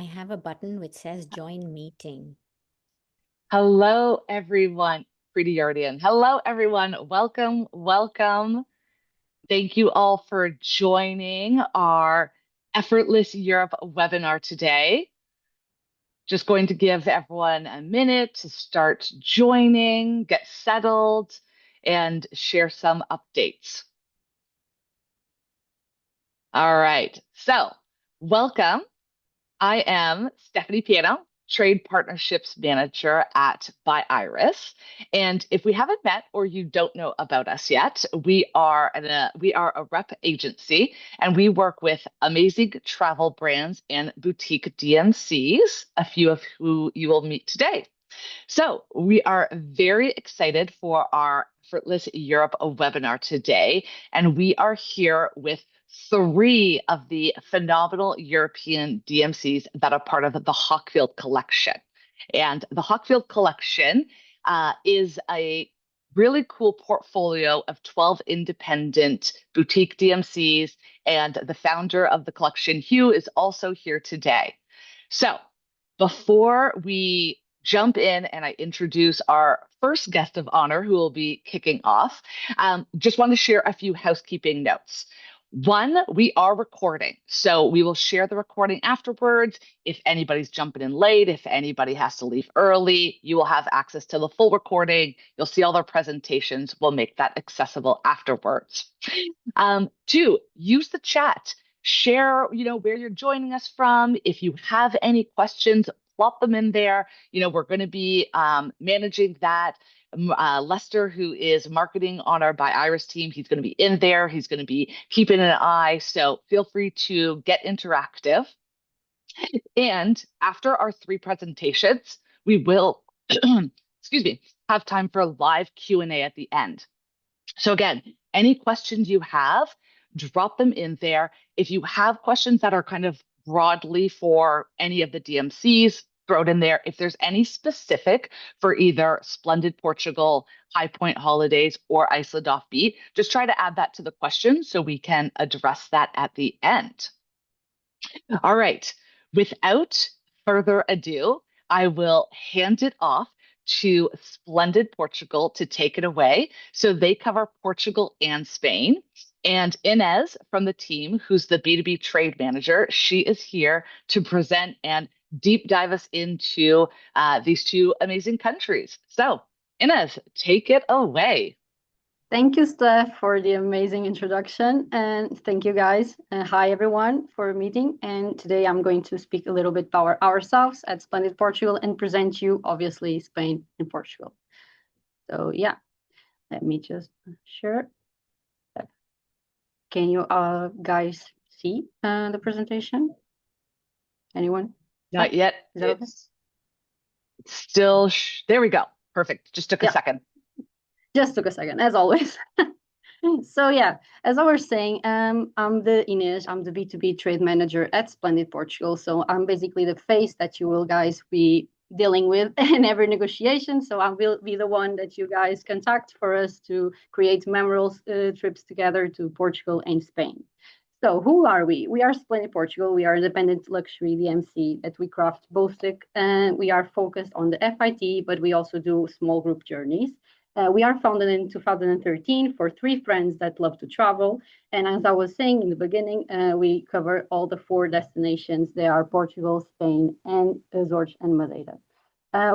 have a button which says join meeting. Hello, everyone. Pretty Yardian. Hello, everyone. Welcome, welcome. Thank you all for joining our Effortless Europe webinar today. Just going to give everyone a minute to start joining, get settled, and share some updates. All right. So, welcome. I am Stephanie Piano, Trade Partnerships Manager at By Iris. And if we haven't met or you don't know about us yet, we are a rep agency and we work with amazing travel brands and boutique DMCs, a few of who you will meet today. So we are very excited for our Effortless Europe webinar today, and we are here with three of the phenomenal European DMCs that are part of the Hawkfield collection. And the Hawkfield collection is a really cool portfolio of 12 independent boutique DMCs, and the founder of the collection, Hugh, is also here today. So before we jump in and I introduce our first guest of honor who will be kicking off, just want to share a few housekeeping notes. One, we are recording, so we will share the recording afterwards. If anybody's jumping in late, if anybody has to leave early, you will have access to the full recording. You'll see all their presentations. We'll make that accessible afterwards. Two, use the chat. Share, where you're joining us from. If you have any questions, plop them in there. We're going to be managing that. Lester, who is marketing on our By Iris team, he's going to be in there. He's going to be keeping an eye. So feel free to get interactive. And after our three presentations, we will, excuse me, have time for a live Q&A at the end. So again, any questions you have, drop them in there. If you have questions that are kind of broadly for any of the DMCs, throw it in there. If there's any specific for either Splendid Portugal, High Point Holidays, or Iceland Offbeat, just try to add that to the question so we can address that at the end. All right. Without further ado, I will hand it off to Splendid Portugal to take it away. So they cover Portugal and Spain. And Inez from the team, who's the B2B trade manager, she is here to present and deep dive us into these two amazing countries. So, Inez, take it away. Thank you, Steph, for the amazing introduction. And thank you, guys. Hi, everyone, for meeting. And today I'm going to speak a little bit about ourselves at Splendid Portugal and present you, obviously, Spain and Portugal. So, yeah, let me just share. Can you guys see the presentation? Anyone? Not yet. Is that okay? It's still, there we go. Perfect. Just took a second. Just took a second, as always. So yeah, as I was saying, I'm the Inês, I'm the B2B trade manager at Splendid Portugal. So I'm basically the face that you will guys be dealing with in every negotiation. So I will be the one that you guys contact for us to create memorable trips together to Portugal and Spain. So who are we? We are Splendid Portugal. We are independent luxury DMC that we craft boutique, and we are focused on the FIT, but we also do small group journeys. We are founded in 2013 for three friends that love to travel. And as I was saying in the beginning, we cover all the four destinations. They are Portugal, Spain, and Azores and Madeira.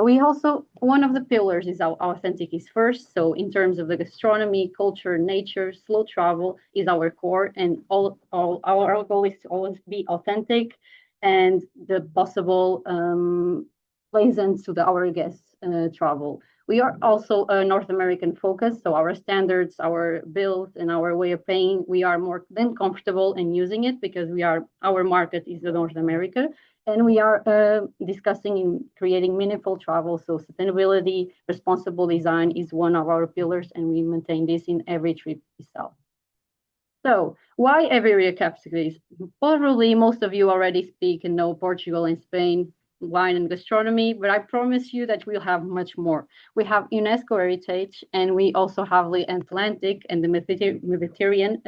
We also, one of the pillars is our authentic is first. So in terms of the gastronomy, culture, nature, slow travel is our core. And our goal is to always be authentic and the possible pleasant to our guests travel. We are also a North American focus, so our standards, our bills, and our way of paying, we are more than comfortable in using it because our market is the North America, and we are discussing in creating meaningful travel. So sustainability, responsible design is one of our pillars, and we maintain this in every trip we sell. So why every categories? Probably most of you already speak and know Portugal and Spain. wine and gastronomy, but I promise you that we'll have much more. We have UNESCO heritage, and we also have the Atlantic and the Mediterranean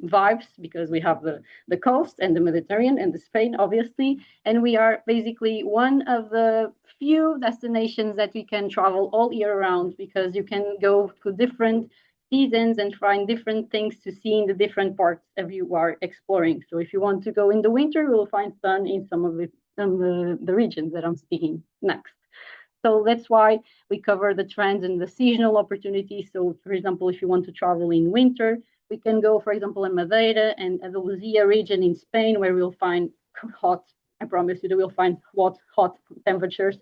vibes, because we have the coast and the Mediterranean and the Spain, obviously. And we are basically one of the few destinations that you can travel all year round, because you can go to different seasons and find different things to see in the different parts of you are exploring. So if you want to go in the winter, you'll find sun in some of the regions that I'm speaking next. So that's why we cover the trends and the seasonal opportunities. So, for example, if you want to travel in winter, we can go, for example, in Madeira and Andalusia region in Spain, where we'll find hot. I promise you that we'll find hot temperatures,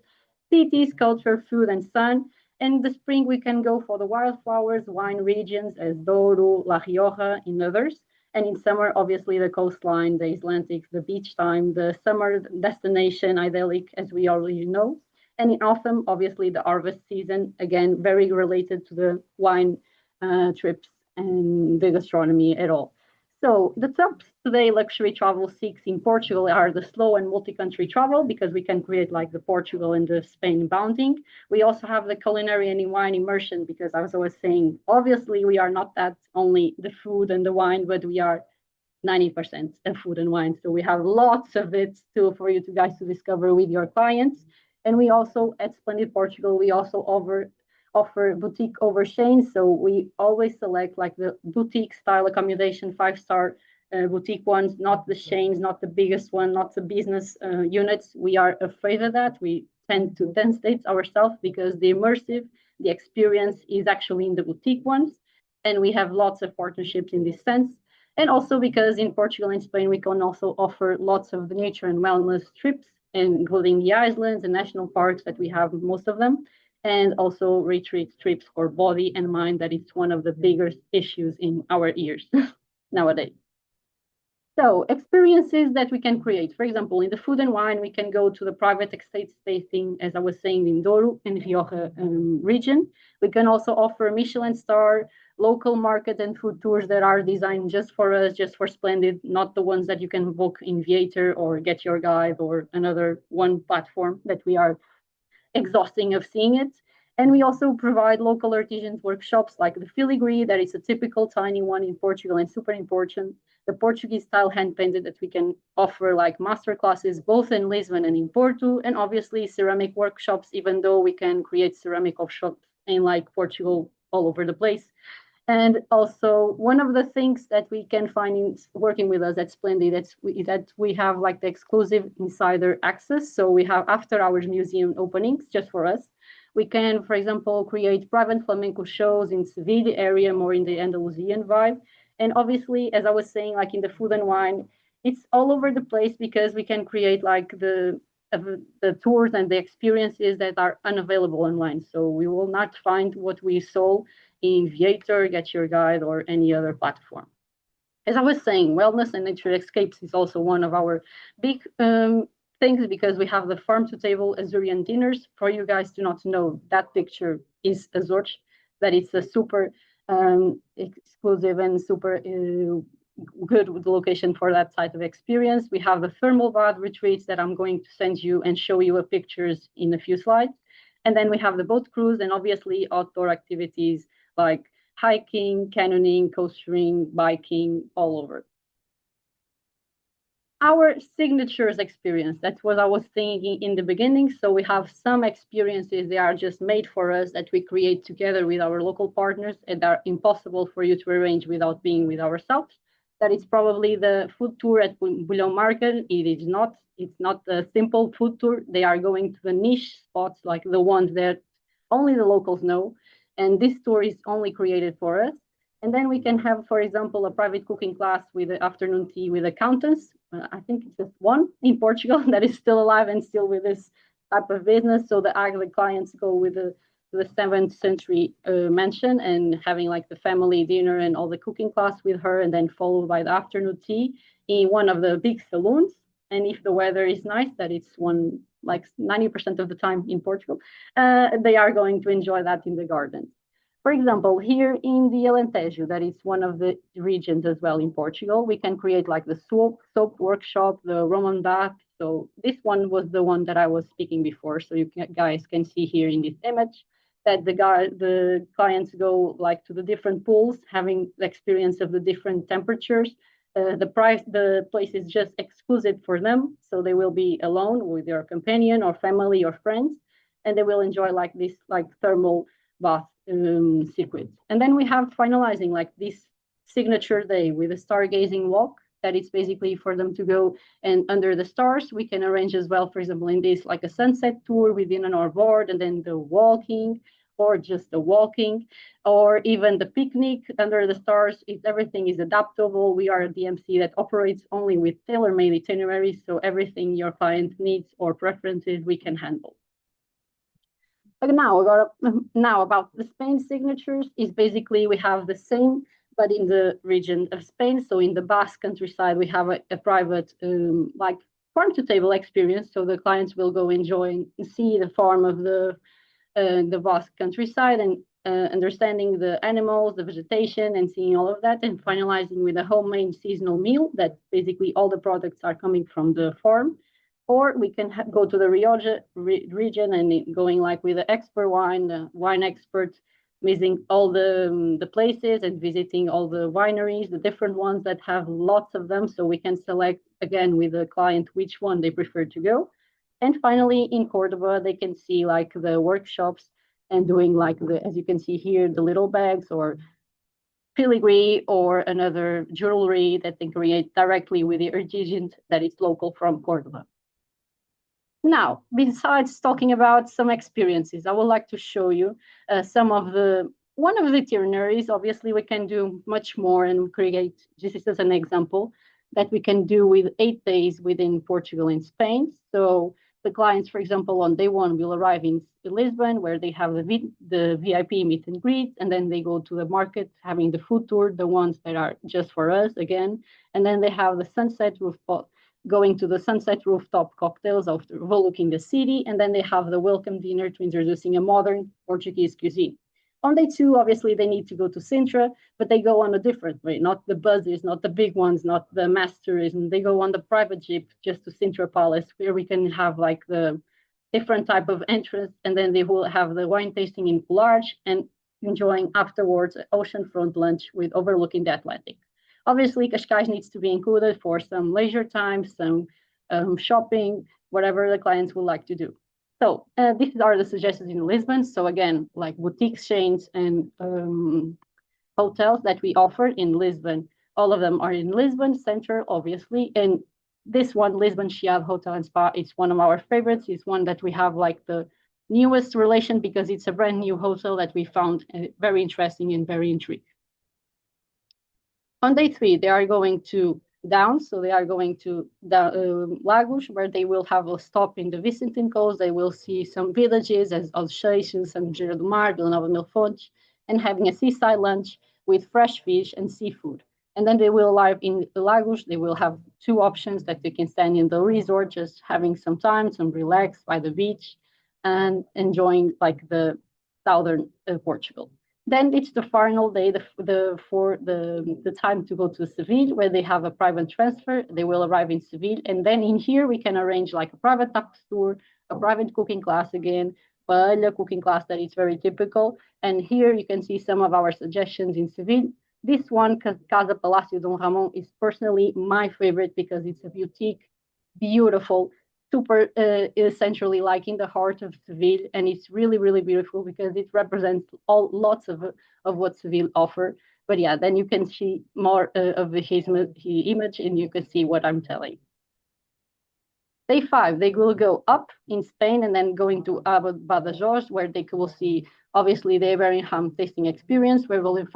cities, culture, food, and sun. And in the spring, we can go for the wildflowers, wine regions as Douro, La Rioja, and others. And in summer, obviously, the coastline, the Atlantic, the beach time, the summer destination, idyllic, as we already know. And in autumn, obviously, the harvest season, again, very related to the wine trips and the gastronomy at all. So the top today luxury travel seeks in Portugal are the slow and multi-country travel, because we can create like the Portugal and the Spain bounding. We also have the culinary and wine immersion, because I was always saying, obviously, we are not that only the food and the wine, but we are 90% of food and wine. So we have lots of it still for you to guys to discover with your clients. And we also, at Splendid Portugal, we also offer boutique over chains. So we always select like the boutique style accommodation, 5-star boutique ones, not the chains, not the biggest one, not the business units. We are afraid of that. We tend to denstate ourselves, because the immersive, the experience is actually in the boutique ones. And we have lots of partnerships in this sense. And also because in Portugal and Spain, we can also offer lots of the nature and wellness trips, including the islands and national parks that we have, most of them, and also retreat trips for body and mind, that is one of the biggest issues in our ears nowadays. So experiences that we can create. For example, in the food and wine, we can go to the private estate tasting, as I was saying, in Douro and Rioja region. We can also offer Michelin star local market and food tours that are designed just for us, just for Splendid, not the ones that you can book in Viator or Get Your Guide or another one platform that we are exhausting of seeing it. And we also provide local artisans workshops like the filigree, that is a typical tiny one in Portugal and super important. The Portuguese style hand painted that we can offer like master classes both in Lisbon and in Porto, and obviously ceramic workshops, even though we can create ceramic workshops in like Portugal all over the place. And also, one of the things that we can find in working with us at Splendid, that we have like the exclusive insider access. So we have after hours museum openings just for us. We can, for example, create private flamenco shows in Seville area, more in the Andalusian vibe. And obviously, as I was saying, like in the food and wine, it's all over the place, because we can create like the tours and the experiences that are unavailable online. So we will not find what we saw in Viator, Get Your Guide, or any other platform. As I was saying, wellness and nature escapes is also one of our big things, because we have the farm to table Azurian dinners. For you guys to not know, that picture is Azores, that it's a super exclusive and super good location for that type of experience. We have the thermal bath retreats that I'm going to send you and show you pictures in a few slides. And then we have the boat cruise, and obviously outdoor activities like hiking, canoeing, coastering, biking, all over. Our signatures experience, that's what I was thinking in the beginning. So we have some experiences that are just made for us, that we create together with our local partners, and are impossible for you to arrange without being with ourselves. That is probably the food tour at Boulogne Market. It's not a simple food tour. They are going to the niche spots, like the ones that only the locals know. And this tour is only created for us. And then we can have, for example, a private cooking class with the afternoon tea with accountants. I think it's just one in Portugal that is still alive and still with this type of business. So the clients go with the 7th century mansion, and having like the family dinner and all the cooking class with her, and then followed by the afternoon tea in one of the big saloons. And if the weather is nice, that it's one like 90% of the time in Portugal, they are going to enjoy that in the garden. For example, here in the Alentejo, that is one of the regions as well in Portugal, we can create like the soap workshop, the Roman bath, So this one was the one that I was speaking before. So you guys can see here in this image that the clients go like to the different pools, having the experience of the different temperatures. The place is just exclusive for them, so they will be alone with their companion or family or friends, and they will enjoy like this like thermal bath circuit. And then we have finalizing like this signature day with a stargazing walk that it's basically for them to go and under the stars. We can arrange as well, for example, in this like a sunset tour within an hour board, and then the walking or just the walking, or even the picnic under the stars. Everything is adaptable. We are a DMC that operates only with tailor-made itineraries, so everything your client needs or preferences we can handle. But now about the Spain signatures is basically we have the same, but in the region of Spain. So in the Basque countryside, we have a private like farm to table experience. So the clients will go enjoy and see the farm of the Basque countryside and understanding the animals, the vegetation, and seeing all of that, and finalizing with a homemade seasonal meal that basically all the products are coming from the farm. Or we can go to the Rioja region and going like with the expert wine, the wine expert, visiting all the places and visiting all the wineries, the different ones that have lots of them. So we can select again with the client which one they prefer to go. And finally, in Cordoba, they can see like the workshops and doing like as you can see here, the little bags or filigree or another jewelry that they create directly with the artisan that is local from Cordoba. Now, besides talking about some experiences, I would like to show you one of the itineraries. Obviously, we can do much more and create, this is as an example, that we can do with 8 days within Portugal and Spain. So the clients, for example, on day 1 will arrive in Lisbon, where they have the VIP meet and greet, and then they go to the market, having the food tour, the ones that are just for us again. And then they have the sunset rooftop, going to the sunset rooftop cocktails overlooking the city, and then they have the welcome dinner to introducing a modern Portuguese cuisine. On day 2, obviously, they need to go to Sintra, but they go on a different way, not the buses, not the big ones, not the mass tourism. They go on the private jeep just to Sintra Palace, where we can have like the different type of entrance, and then they will have the wine tasting in Large and enjoying afterwards an oceanfront lunch with overlooking the Atlantic. Obviously, Cascais needs to be included for some leisure time, some shopping, whatever the clients would like to do. So these are the suggestions in Lisbon. So again, like boutique chains and hotels that we offer in Lisbon. All of them are in Lisbon Center, obviously. And this one, Lisbon Chiado Hotel and Spa, it's one of our favorites. It's one that we have like the newest relation because it's a brand new hotel that we found very interesting and very intriguing. On day 3, they are going to down, so they are going to Lagos, where they will have a stop in the Vicentin Coast. They will see some villages as Algeciras, São José do Mar, Vila Nova Mil Fontes, and having a seaside lunch with fresh fish and seafood. And then they will arrive in Lagos. They will have 2 options that they can stand in the resort, just having some time, some relax by the beach, and enjoying like the southern Portugal. Then it's the final day, the time to go to Seville, where they have a private transfer. They will arrive in Seville, and then in here we can arrange like a private tapas tour, a private cooking class again, paella cooking class that is very typical. And here you can see some of our suggestions in Seville. This one, Casa Palacio Dom Ramon, is personally my favorite because it's a boutique, beautiful, super essentially like in the heart of Seville, and it's really, really beautiful because it represents lots of what Seville offer. But yeah, then you can see more of his image and you can see what I'm telling. Day 5, they will go up in Spain and then going to Badajoz, where they will see obviously the Ibrahim tasting experience, where we'll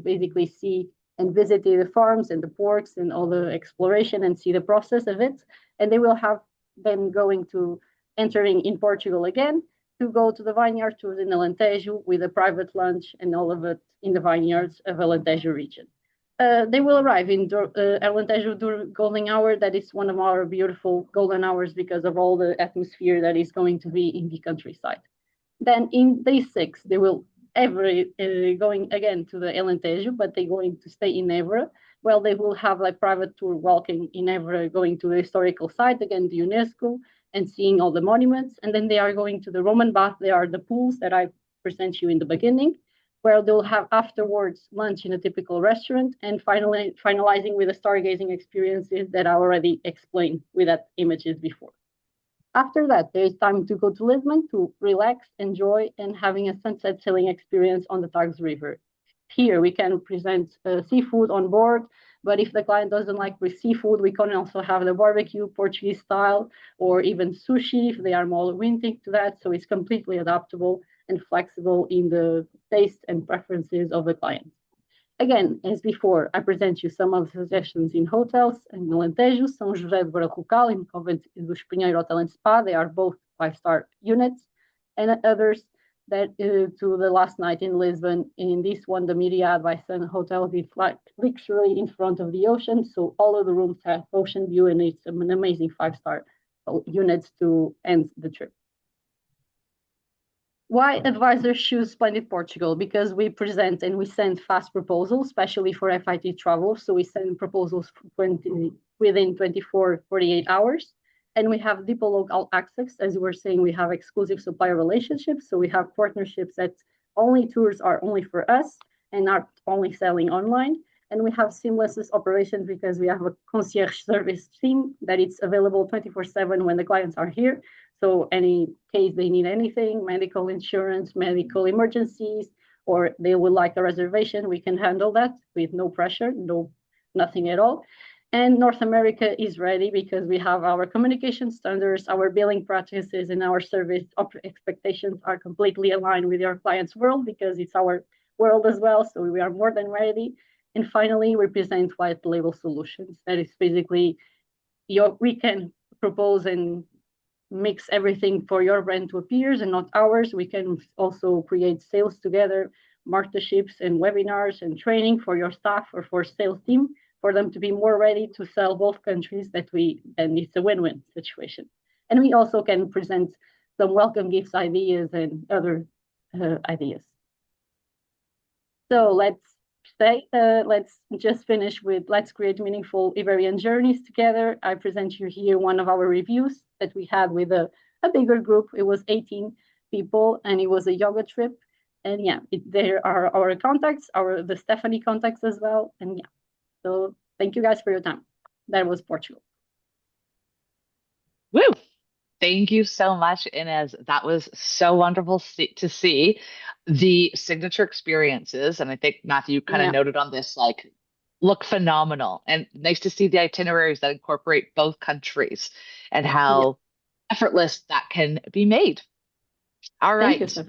basically see and visit the farms and the porks and all the exploration and see the process of it. And they will have then going to entering in Portugal again to go to the vineyard tours in Alentejo with a private lunch and all of it in the vineyards of Alentejo region. They will arrive in Alentejo during golden hour. That is one of our beautiful golden hours because of all the atmosphere that is going to be in the countryside. Then in day 6, they will going again to the Alentejo, but they're going to stay in Évora well, they will have like private tour walking in every, going to the historical site, again, the UNESCO, and seeing all the monuments. And then they are going to the Roman bath. There are the pools that I present you in the beginning, where they'll have afterwards lunch in a typical restaurant, and finally finalizing with the stargazing experiences that I already explained with that images before. After that, there is time to go to Lisbon to relax, enjoy, and having a sunset sailing experience on the Tagus River. Here we can present seafood on board, but if the client doesn't like with seafood, we can also have the barbecue Portuguese style, or even sushi if they are more willing to that. So it's completely adaptable and flexible in the taste and preferences of the client. Again, as before, I present you some of the suggestions in hotels in Alentejo, São José de Barrocal, in Convent do Espinheiro Hotel and Spa. They are both 5-star units, and others that to the last night in Lisbon. In this one, the Myriad by Sun Hotel, it's like literally in front of the ocean. So all of the rooms have ocean view, and it's an amazing 5-star units to end the trip. Why advisors choose Splendid Portugal? Because we present and we send fast proposals, especially for FIT travel. So we send proposals within 24, 48 hours. And we have deeper local access. As you were saying, we have exclusive supplier relationships. So we have partnerships that only tours are only for us and not only selling online. And we have seamless operations because we have a concierge service team that it's available 24/7 when the clients are here. So any case they need anything, medical insurance, medical emergencies, or they would like a reservation, we can handle that with no pressure, nothing at all. And North America is ready because we have our communication standards, our billing practices, and our service expectations are completely aligned with your client's world because it's our world as well. So we are more than ready. And finally, we present white label solutions. That is basically we can propose and mix everything for your brand to appear and not ours. We can also create sales together, marketerships and webinars and training for your staff or for sales team for them to be more ready to sell both countries and it's a win-win situation. And we also can present some welcome gifts ideas and other ideas. So let's just finish with let's create meaningful Iberian journeys together. I present you here one of our reviews that we had with a bigger group. It was 18 people and it was a yoga trip. And yeah, there are our contacts, the Stephanie contacts as well. And yeah, so thank you guys for your time. That was Portugal. Woo! Thank you so much, Inez. That was so wonderful to see the signature experiences. And I think Matthew kind of noted on this, like, look phenomenal. And nice to see the itineraries that incorporate both countries and how effortless that can be made. All right. Thank you,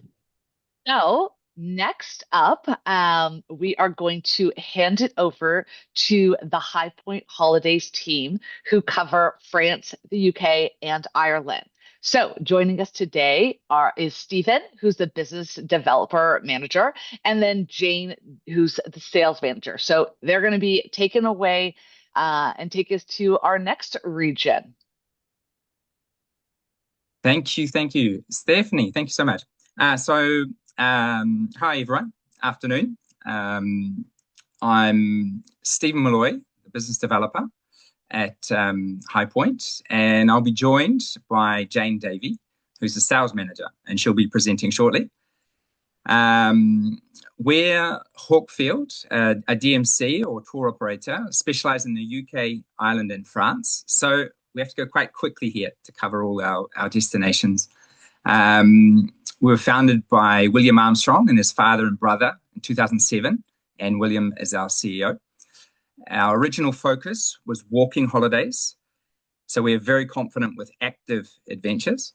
so next up, we are going to hand it over to the High Point Holidays team who cover France, the UK, and Ireland. So joining us today is Stephen, who's the business developer manager, and then Jane, who's the sales manager. So they're going to be taken away and take us to our next region. Thank you, Stephanie. Thank you so much. Hi everyone. Afternoon. I'm Stephen Malloy, the business developer at High Point, and I'll be joined by Jane Davey, who's the sales manager, and she'll be presenting shortly. We're Hawkfield, a DMC or tour operator, specialised in the UK, Ireland, and France. So we have to go quite quickly here to cover all our destinations. We were founded by William Armstrong and his father and brother in 2007, and William is our CEO. Our original focus was walking holidays, so we are very confident with active adventures.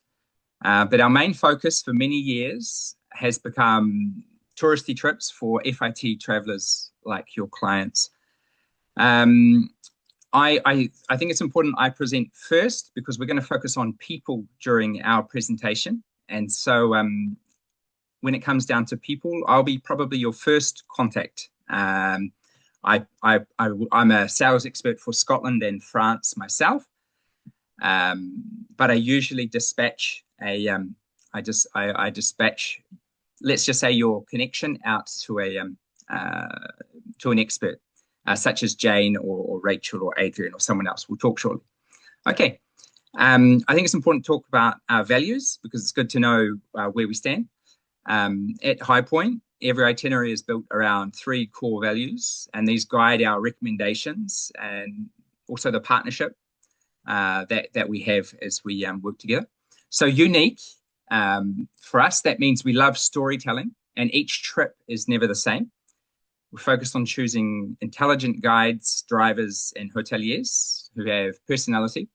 But our main focus for many years has become touristy trips for FIT travellers like your clients. I think it's important I present first because we're going to focus on people during our presentation. And so when it comes down to people, I'll be probably your first contact. I'm a sales expert for Scotland and France myself, but I usually dispatch I dispatch, let's just say, your connection out to an expert. such as Jane or Rachel or Adrian or someone else. We'll talk shortly. Okay. I think it's important to talk about our values because it's good to know where we stand. At High Point, every itinerary is built around 3 core values, and these guide our recommendations and also the partnership that we have as we work together. So unique, for us, that means we love storytelling, and each trip is never the same. We're focused on choosing intelligent guides, drivers, and hoteliers who have personality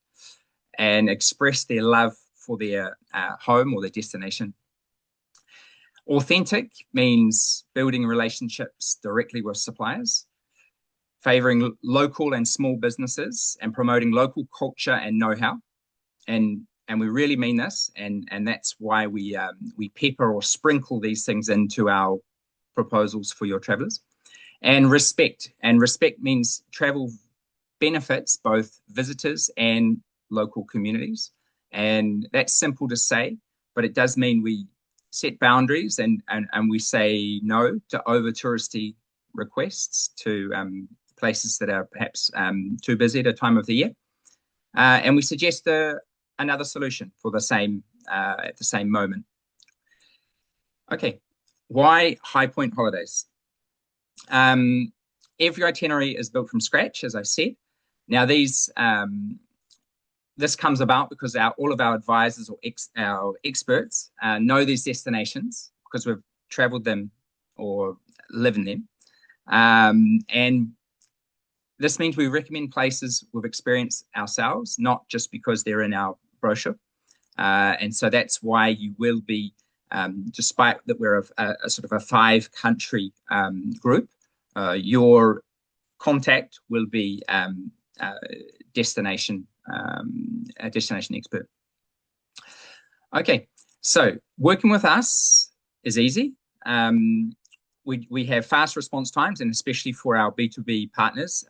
and express their love for their home or their destination. Authentic means building relationships directly with suppliers, favoring local and small businesses, and promoting local culture and know-how. And we really mean this, and that's why we pepper or sprinkle these things into our proposals for your travelers. And respect means travel benefits both visitors and local communities. And that's simple to say, but it does mean we set boundaries and we say no to over-touristy requests to places that are perhaps too busy at a time of the year. And we suggest another solution for the same at the same moment. Okay, why High Point Holidays? Every itinerary is built from scratch, as I said. Now, this comes about because all of our advisors or our experts know these destinations because we've traveled them or live in them. And this means we recommend places we've experienced ourselves, not just because they're in our brochure. And so that's why you will be, despite that we're a sort of a 5-country group, your contact will be a destination expert. Okay, so working with us is easy. We have fast response times, and especially for our B2B partners,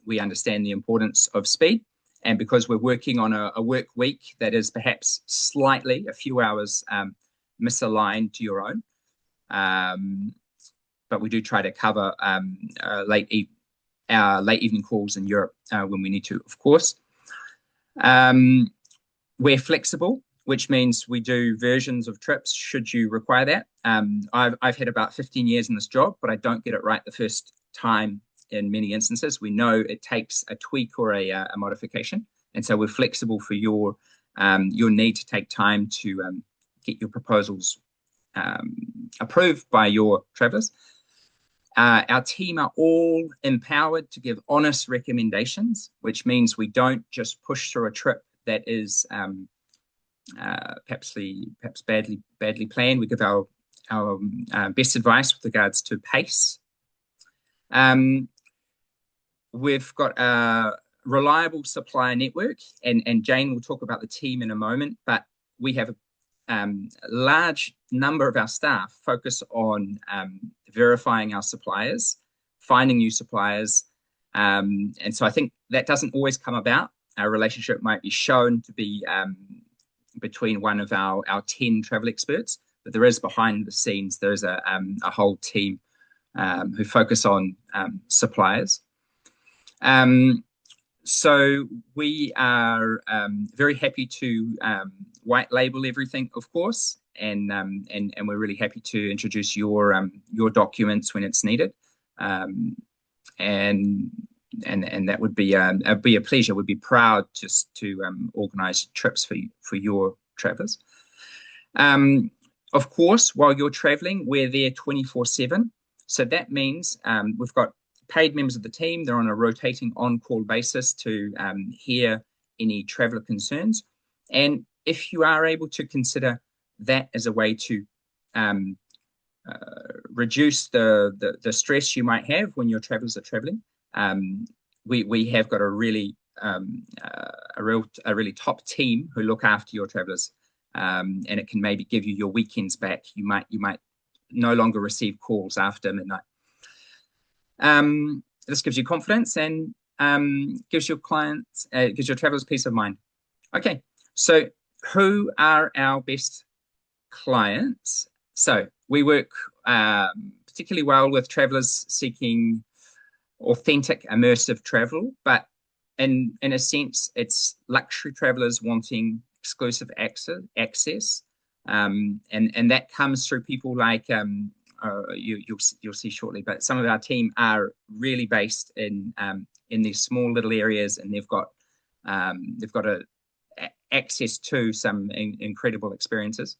we understand the importance of speed. And because we're working on a work week that is perhaps slightly a few hours misaligned to your own, but we do try to cover late evening calls in Europe when we need to, of course. We're flexible, which means we do versions of trips should you require that. I've had about 15 years in this job, but I don't get it right the first time in many instances. We know it takes a tweak or a modification. And so we're flexible for your need to take time to get your proposals approved by your travelers. Our team are all empowered to give honest recommendations, which means we don't just push through a trip that is perhaps badly planned. We give our best advice with regards to pace. We've got a reliable supplier network, and Jane will talk about the team in a moment, but we have a large number of our staff focus on verifying our suppliers, finding new suppliers. And so I think that doesn't always come about. Our relationship might be shown to be between one of our 10 travel experts, but there is behind the scenes, there's a whole team who focus on suppliers. So we are very happy to white label everything, of course, and we're really happy to introduce your documents when it's needed, and that would be a pleasure. We'd be proud just to organise trips for your travellers. Of course, while you're travelling, we're there 24/7. So that means we've got paid members of the team. They're on a rotating on-call basis to hear any traveller concerns. And if you are able to consider that as a way to reduce the stress you might have when your travellers are travelling, we have got a really top team who look after your travellers, and it can maybe give you your weekends back. You might no longer receive calls after midnight. This gives you confidence and gives your travellers peace of mind. Okay, so who are our best clients? So we work particularly well with travellers seeking authentic, immersive travel, but in a sense, it's luxury travelers wanting exclusive access, and that comes through people like you'll see shortly. But some of our team are really based in these small little areas, and they've got access to some incredible experiences.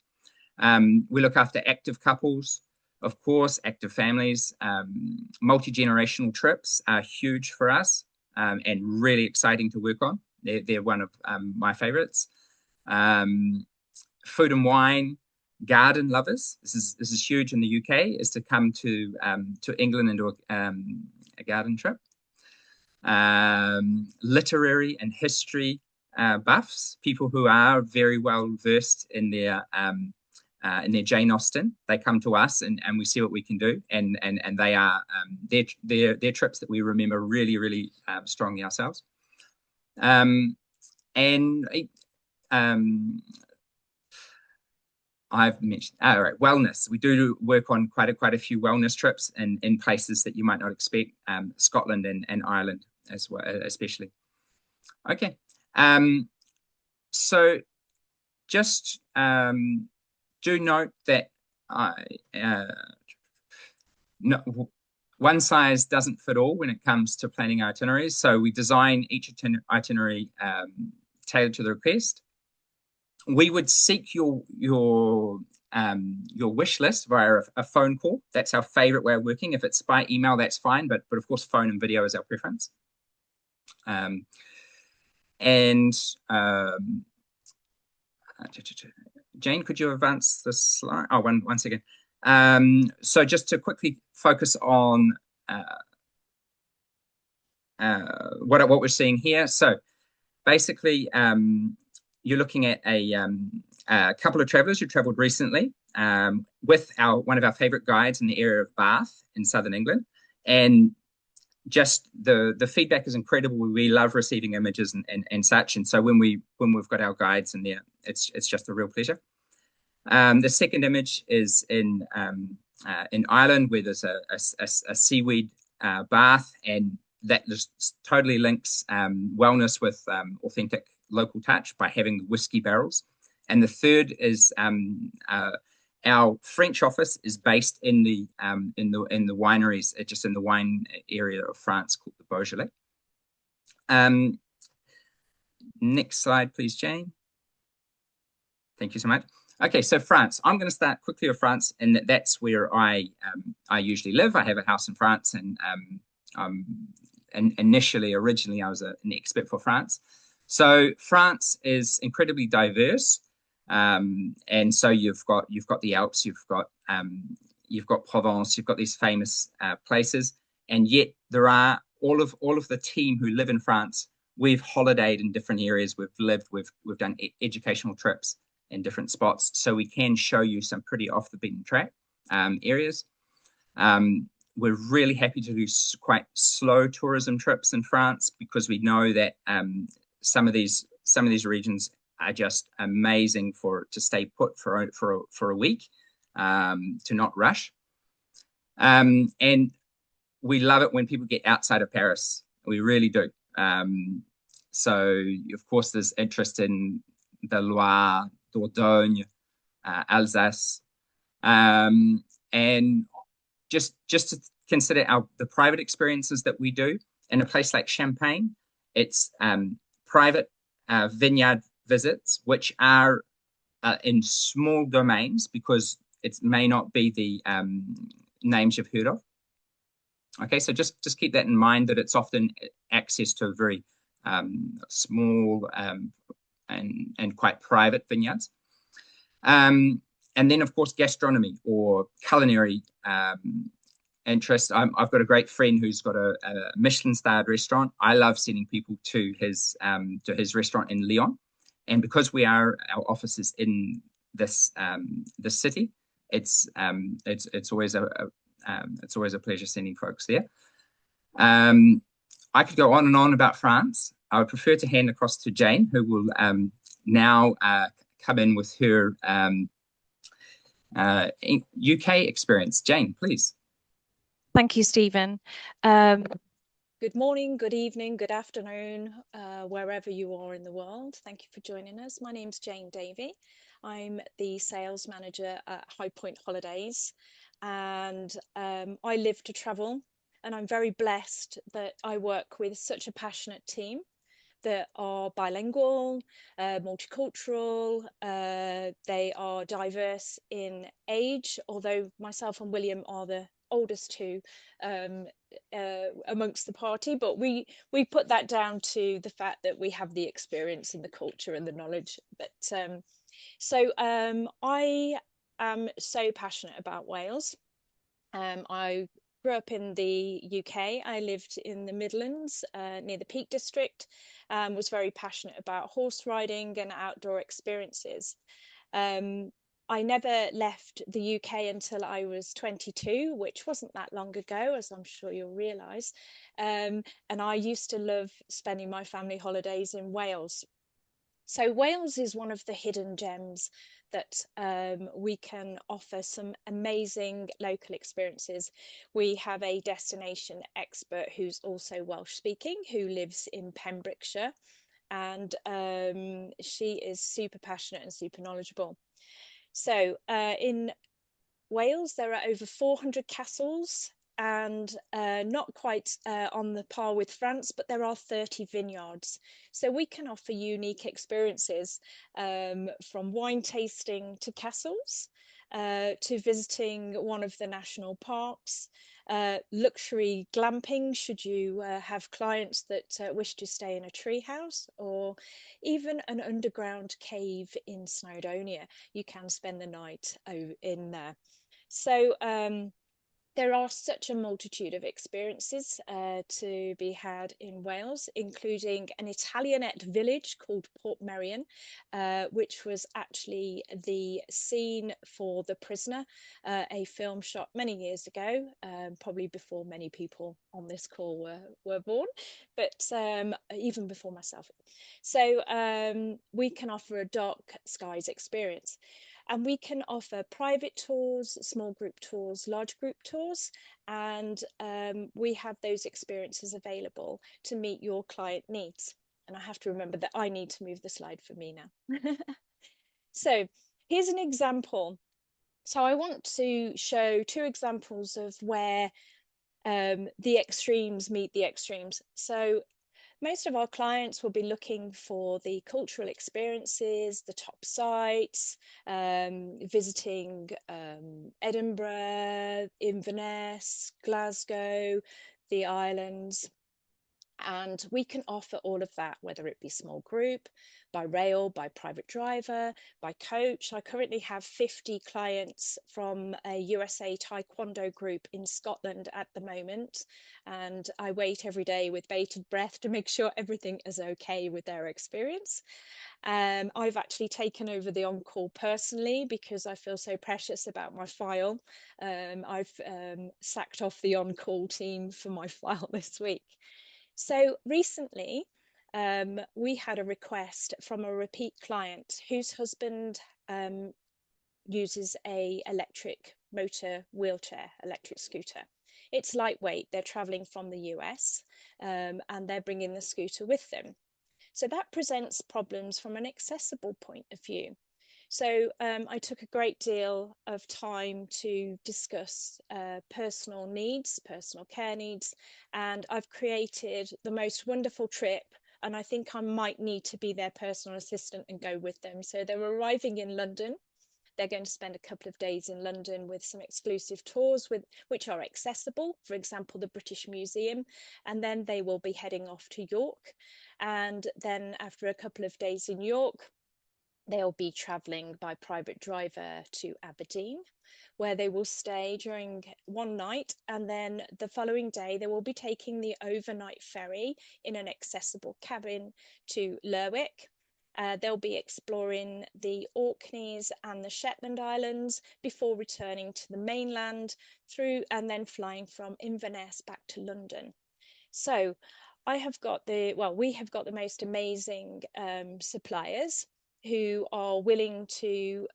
We look after active couples, of course, active families. Multi-generational trips are huge for us, and really exciting to work on. They're one of my favorites. Food and wine, garden lovers. This is huge in the UK, is to come to England and do a garden trip. Literary and history buffs, people who are very well versed in their Jane Austen. They come to us and we see what we can do, and they are their trips that we remember really, really strongly ourselves. I've mentioned, all right, wellness. We do work on quite a few wellness trips in places that you might not expect, Scotland and Ireland as well, especially. Okay, so just do note that one size doesn't fit all when it comes to planning itineraries. So we design each itinerary tailored to the request. We would seek your wish list via a phone call. That's our favorite way of working. If it's by email, that's fine, but of course, phone and video is our preference. Jane, could you advance the slide? Oh, one second. So just to quickly focus on what we're seeing here. So basically, you're looking at a couple of travelers who traveled recently with one of our favorite guides in the area of Bath in southern England, and just the feedback is incredible. We love receiving images and such, and so when we've got our guides in there, it's just a real pleasure. The second image is in Ireland, where there's a seaweed bath, and that just totally links wellness with authentic local touch by having the whiskey barrels. And the third is our French office is based in the wineries, just in the wine area of France called the Beaujolais. Next slide, please, Jane. Thank you so much. Okay, so France. I'm going to start quickly with France, and that's where I usually live. I have a house in France, and originally, I was an expert for France. So France is incredibly diverse, and so you've got the Alps, you've got Provence, you've got these famous places, and yet there are all of the team who live in France. We've holidayed in different areas. We've done educational trips in different spots, so we can show you some pretty off the beaten track areas. We're really happy to do quite slow tourism trips in France, because we know that some of these regions are just amazing to stay put for a week, to not rush. And we love it when people get outside of Paris. We really do. So of course there's interest in the Loire, Dordogne, Alsace, and just to consider the private experiences that we do in a place like Champagne. It's private vineyard visits, which are in small domains, because it may not be the names you've heard of. Okay, so just keep that in mind, that it's often access to very small and quite private vineyards. And then, of course, gastronomy or culinary interest. I've got a great friend who's got a Michelin-starred restaurant. I love sending people to his restaurant in Lyon, and because our office is in this city, it's always a pleasure sending folks there. I could go on and on about France. I would prefer to hand across to Jane, who will now come in with her UK experience. Jane, please. Thank you, Stephen. Good morning, good evening, good afternoon, wherever you are in the world. Thank you for joining us. My name's Jane Davey. I'm the sales manager at High Point Holidays, and I live to travel. And I'm very blessed that I work with such a passionate team that are bilingual, multicultural, they are diverse in age, although myself and William are the oldest two amongst the party, but we put that down to the fact that we have the experience and the culture and the knowledge. But I am so passionate about Wales. I grew up in the UK. I lived in the Midlands near the Peak District, was very passionate about horse riding and outdoor experiences. I never left the UK until I was 22, which wasn't that long ago, as I'm sure you'll realise. And I used to love spending my family holidays in Wales. So Wales is one of the hidden gems that we can offer some amazing local experiences. We have a destination expert who's also Welsh speaking, who lives in Pembrokeshire, and she is super passionate and super knowledgeable. So in Wales, there are over 400 castles and not quite on the par with France, but there are 30 vineyards. So we can offer unique experiences from wine tasting to castles, to visiting one of the national parks, luxury glamping should you have clients that wish to stay in a treehouse, or even an underground cave in Snowdonia. You can spend the night in there. So there are such a multitude of experiences to be had in Wales, including an Italianate village called Portmeirion, which was actually the scene for The Prisoner, a film shot many years ago, probably before many people on this call were born, but even before myself. So we can offer a dark skies experience. And we can offer private tours, small group tours, large group tours, and we have those experiences available to meet your client needs. And I have to remember that I need to move the slide for me now. So here's an example. So I want to show two examples of where the extremes meet the extremes. So most of our clients will be looking for the cultural experiences, the top sites, visiting Edinburgh, Inverness, Glasgow, the islands. And we can offer all of that, whether it be small group, by rail, by private driver, by coach. I currently have 50 clients from a USA Taekwondo group in Scotland at the moment. And I wait every day with bated breath to make sure everything is okay with their experience. I've actually taken over the on-call personally because I feel so precious about my file. I've sacked off the on-call team for my file this week. So recently, we had a request from a repeat client whose husband uses a electric motor wheelchair, electric scooter. It's lightweight. They're traveling from the US and they're bringing the scooter with them. So that presents problems from an accessible point of view. So I took a great deal of time to discuss personal needs, personal care needs, and I've created the most wonderful trip. And I think I might need to be their personal assistant and go with them. So they're arriving in London. They're going to spend a couple of days in London with some exclusive tours which are accessible, for example, the British Museum, and then they will be heading off to York. And then after a couple of days in York, they'll be travelling by private driver to Aberdeen, where they will stay during one night, and then the following day they will be taking the overnight ferry in an accessible cabin to Lerwick. They'll be exploring the Orkneys and the Shetland Islands before returning to the mainland through and then flying from Inverness back to London. So we have got the most amazing suppliers who are willing to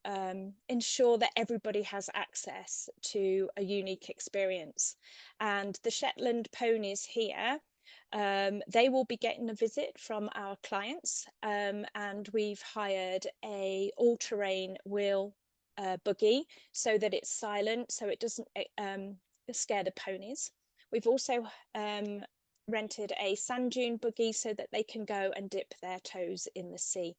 ensure that everybody has access to a unique experience. And the Shetland ponies here They will be getting a visit from our clients, and we've hired a all-terrain wheel buggy so that it's silent, so it doesn't scare the ponies. We've also rented a sand dune buggy so that they can go and dip their toes in the sea.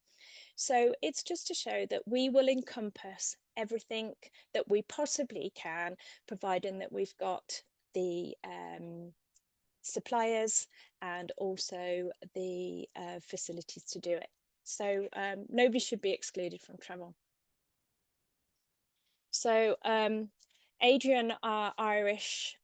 So it's just to show that we will encompass everything that we possibly can, providing that we've got the suppliers and also the facilities to do it. So nobody should be excluded from travel. So Adrian, our Irish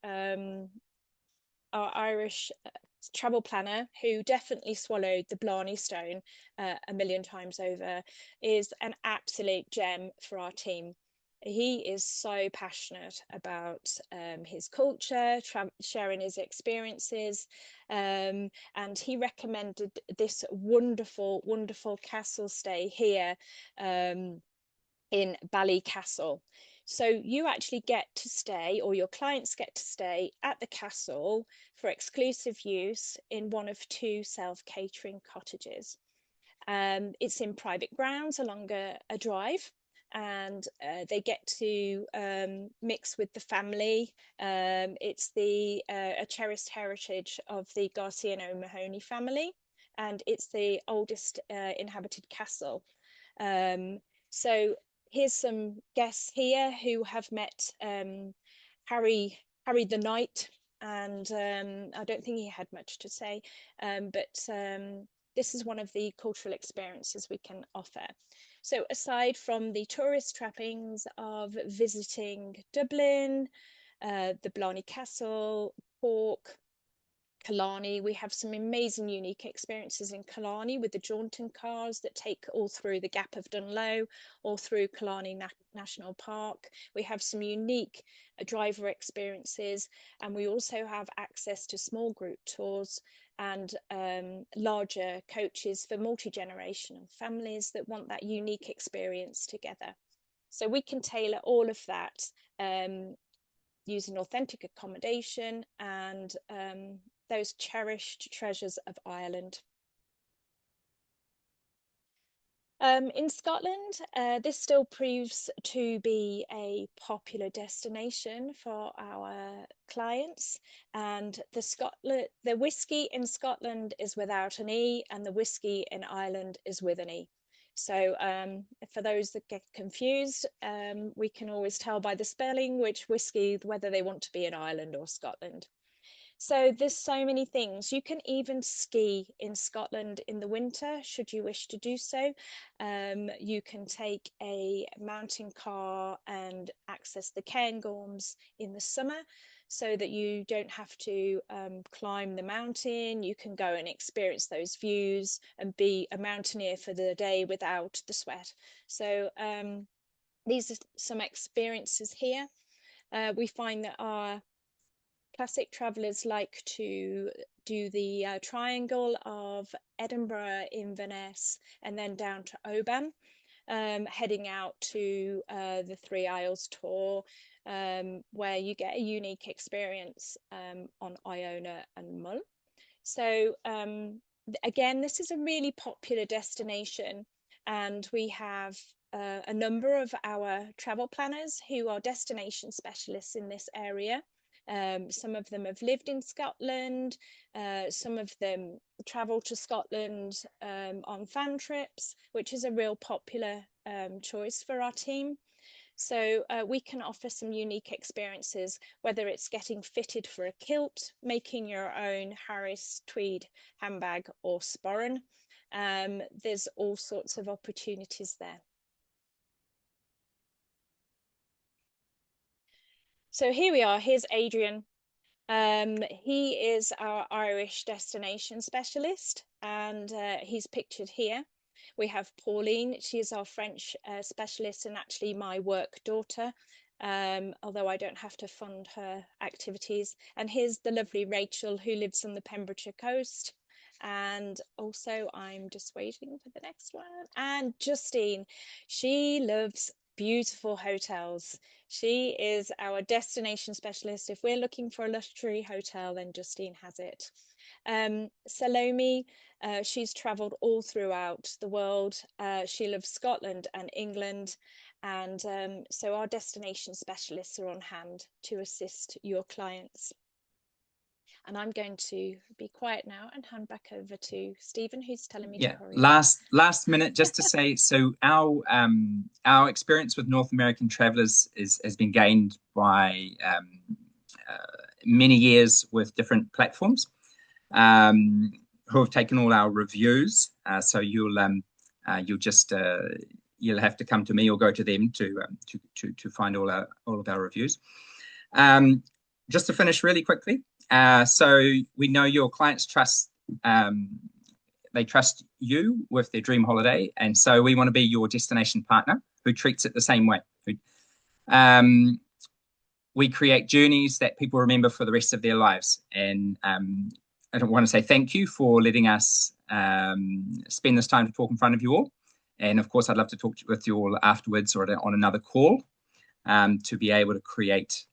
travel planner, who definitely swallowed the Blarney Stone a million times over, is an absolute gem for our team. He is so passionate about his culture, sharing his experiences, and he recommended this wonderful, wonderful castle stay here in Ballycastle. So you actually get to stay, or your clients get to stay at the castle for exclusive use in one of 2 self-catering cottages. It's in private grounds along a drive, and they get to mix with the family. It's a cherished heritage of the Garcia and O'Mahony family, and it's the oldest inhabited castle. So here's some guests here who have met Harry the Knight, and I don't think he had much to say, but this is one of the cultural experiences we can offer. So aside from the tourist trappings of visiting Dublin, the Blarney Castle, Cork, Killarney, we have some amazing unique experiences in Killarney with the Jaunton cars that take all through the Gap of Dunlow or through Killarney National Park. We have some unique driver experiences, and we also have access to small group tours and larger coaches for multi-generational families that want that unique experience together. So we can tailor all of that using authentic accommodation and those cherished treasures of Ireland. In Scotland, this still proves to be a popular destination for our clients, and the whiskey in Scotland is without an E, and the whiskey in Ireland is with an E. So for those that get confused, we can always tell by the spelling which whiskey, whether they want to be in Ireland or Scotland. So there's so many things. You can even ski in Scotland in the winter, should you wish to do so. You can take a mountain car and access the Cairngorms in the summer, so that you don't have to climb the mountain. You can go and experience those views and be a mountaineer for the day without the sweat. So these are some experiences here. We find that our classic travellers like to do the triangle of Edinburgh, Inverness, and then down to Oban, heading out to the Three Isles tour, where you get a unique experience on Iona and Mull. So again, this is a really popular destination, and we have a number of our travel planners who are destination specialists in this area. Some of them have lived in Scotland, some of them travel to Scotland on fan trips, which is a real popular choice for our team. So we can offer some unique experiences, whether it's getting fitted for a kilt, making your own Harris tweed handbag or sporran. There's all sorts of opportunities there. So here we are, here's Adrian. He is our Irish destination specialist, and he's pictured here. We have Pauline, she is our French specialist and actually my work daughter, although I don't have to fund her activities. And here's the lovely Rachel, who lives on the Pembrokeshire coast. And also I'm just waiting for the next one. And Justine, she loves beautiful hotels. She is our destination specialist. If we're looking for a luxury hotel, then Justine has it. Salome, she's traveled all throughout the world. She loves Scotland and England. And so our destination specialists are on hand to assist your clients. And I'm going to be quiet now and hand back over to Stephen, who's telling me to hurry up. Last minute, just to say, so our experience with North American travelers has been gained by many years with different platforms who have taken all our reviews. So you'll have to come to me or go to them to find all of our reviews. Just to finish really quickly. So we know your clients trust they trust you with their dream holiday, and so we want to be your destination partner who treats it the same way. We create journeys that people remember for the rest of their lives, and I don't want to say thank you for letting us spend this time to talk in front of you all. And of course, I'd love to talk with you all afterwards or on another call to be able to create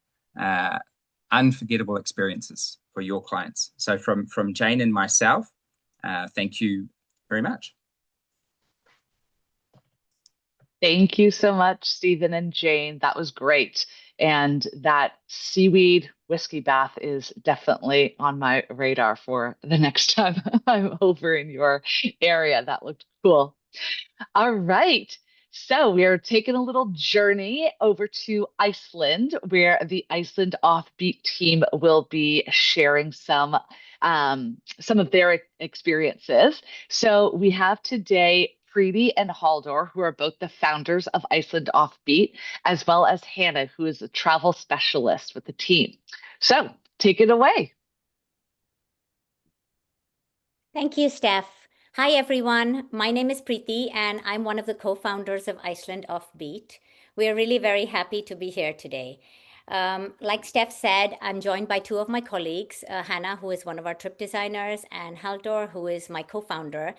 unforgettable experiences for your clients. So from Jane and myself, thank you very much. Thank you so much, Stephen and Jane. That was great. And that seaweed whiskey bath is definitely on my radar for the next time I'm over in your area. That looked cool. All right. So we are taking a little journey over to Iceland, where the Iceland Offbeat team will be sharing some of their experiences. So we have today Preeti and Haldor, who are both the founders of Iceland Offbeat, as well as Hannah, who is a travel specialist with the team. So take it away. Thank you, Steph. Hi, everyone. My name is Preeti, and I'm one of the co-founders of Iceland Offbeat. We are really very happy to be here today. Like Steph said, I'm joined by two of my colleagues, Hannah, who is one of our trip designers, and Haldor, who is my co-founder.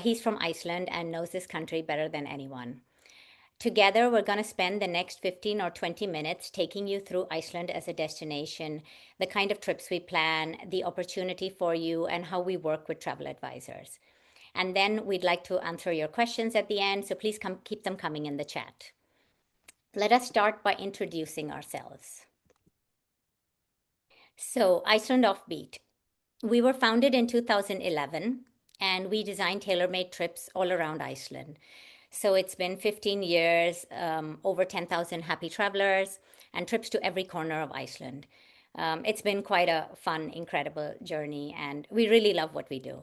He's from Iceland and knows this country better than anyone. Together, we're going to spend the next 15 or 20 minutes taking you through Iceland as a destination, the kind of trips we plan, the opportunity for you, and how we work with travel advisors. And then we'd like to answer your questions at the end, so please keep them coming in the chat. Let us start by introducing ourselves. So, Iceland Offbeat. We were founded in 2011, and we design tailor-made trips all around Iceland. So it's been 15 years, over 10,000 happy travelers, and trips to every corner of Iceland. It's been quite a fun, incredible journey, and we really love what we do.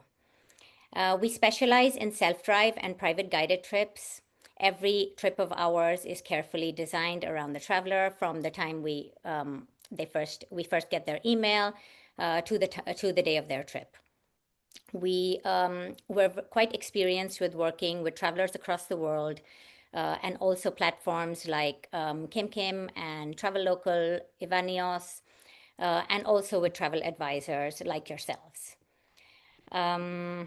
We specialize in self-drive and private guided trips. Every trip of ours is carefully designed around the traveler from the time we first get their email to the day of their trip. We're quite experienced with working with travelers across the world, and also platforms like Kim and Travelocal, Ivanios, and also with travel advisors like yourselves. Our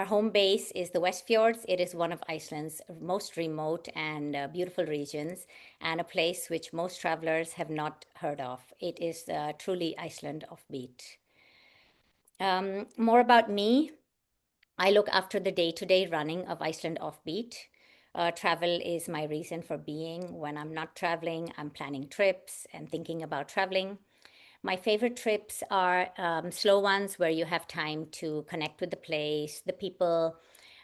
home base is the West Fjords. It is one of Iceland's most remote and beautiful regions, and a place which most travelers have not heard of. It is truly Iceland Offbeat. More about me. I look after the day-to-day running of Iceland Offbeat. Travel is my reason for being. When I'm not traveling, I'm planning trips and thinking about traveling. My favorite trips are slow ones where you have time to connect with the place, the people,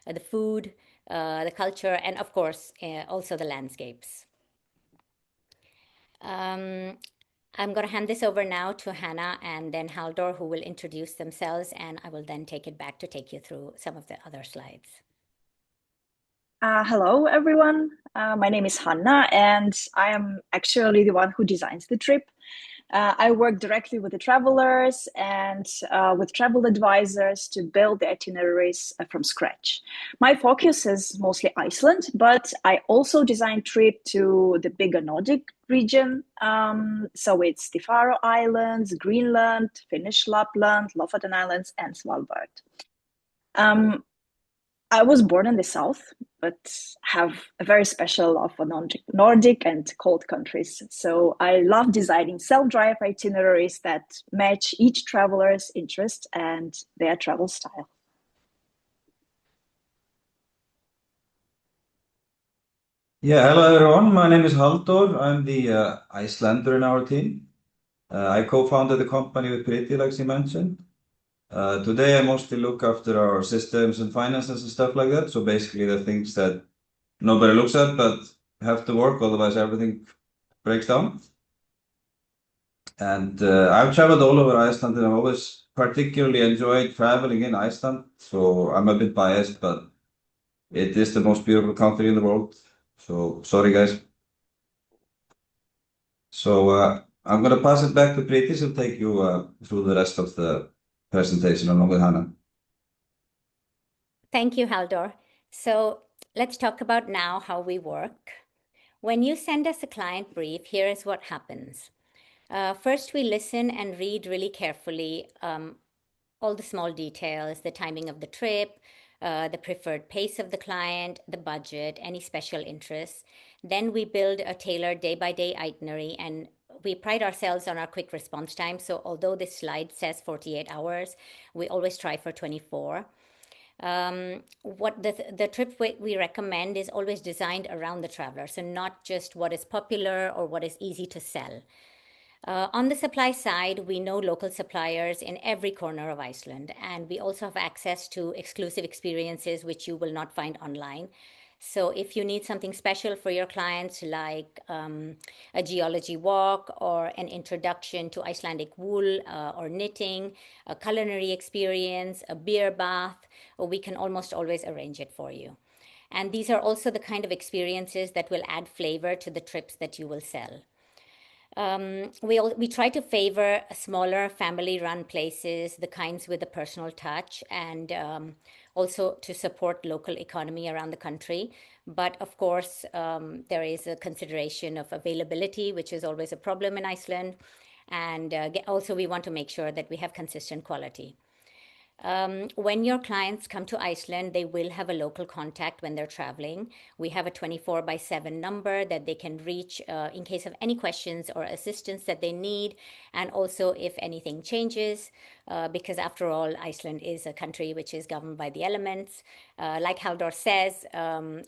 the food, the culture, and of course, also the landscapes. I'm going to hand this over now to Hannah and then Haldor, who will introduce themselves, and I will then take it back to take you through some of the other slides. Hello, everyone. My name is Hanna, and I am actually the one who designs the trip. I work directly with the travelers and with travel advisors to build the itineraries from scratch. My focus is mostly Iceland, but I also design trip to the bigger Nordic region. So it's the Faroe Islands, Greenland, Finnish Lapland, Lofoten Islands, and Svalbard. I was born in the south, but have a very special love for Nordic and cold countries. So I love designing self-drive itineraries that match each traveler's interest and their travel style. Yeah, hello everyone. My name is Halldór. I'm the Icelander in our team. I co-founded the company with Pretty, like she mentioned. Today, I mostly look after our systems and finances and stuff like that. So basically, the things that nobody looks at but have to work, otherwise everything breaks down. And I've traveled all over Iceland, and I've always particularly enjoyed traveling in Iceland. So I'm a bit biased, but it is the most beautiful country in the world. So sorry, guys. So I'm going to pass it back to Preeti to take you through the rest of the presentation along with Hannah. Thank you, Haldor. So let's talk about now how we work. When you send us a client brief, here is what happens. First, we listen and read really carefully all the small details, the timing of the trip, the preferred pace of the client, the budget, any special interests. Then we build a tailored day-by-day itinerary, and we pride ourselves on our quick response time. So although this slide says 48 hours, we always try for 24. What the trip we recommend is always designed around the traveler, so not just what is popular or what is easy to sell. On the supply side, we know local suppliers in every corner of Iceland, and we also have access to exclusive experiences which you will not find online. So if you need something special for your clients, like a geology walk or an introduction to Icelandic wool or knitting, a culinary experience, a beer bath, we can almost always arrange it for you. And these are also the kind of experiences that will add flavor to the trips that you will sell. We try to favor smaller family-run places, the kinds with a personal touch, and also to support local economy around the country. But of course, there is a consideration of availability, which is always a problem in Iceland. And also we want to make sure that we have consistent quality. When your clients come to Iceland, they will have a local contact when they're traveling. We have a 24/7 number that they can reach in case of any questions or assistance that they need, and also if anything changes, because after all, Iceland is a country which is governed by the elements. Like Haldor says,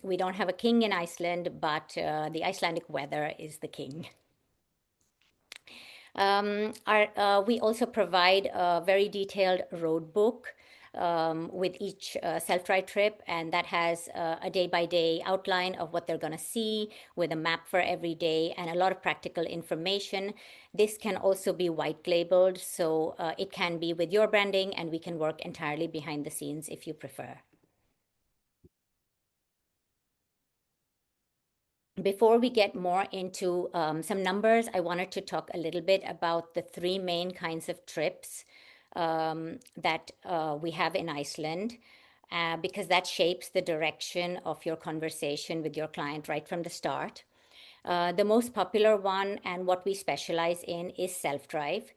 we don't have a king in Iceland, but the Icelandic weather is the king. We also provide a very detailed road book with each self-drive trip, and that has a day-by-day outline of what they're going to see with a map for every day and a lot of practical information. This can also be white labeled, so it can be with your branding, and we can work entirely behind the scenes if you prefer. Before we get more into some numbers, I wanted to talk a little bit about the three main kinds of trips that we have in Iceland, because that shapes the direction of your conversation with your client right from the start. The most popular one and what we specialize in is self-drive.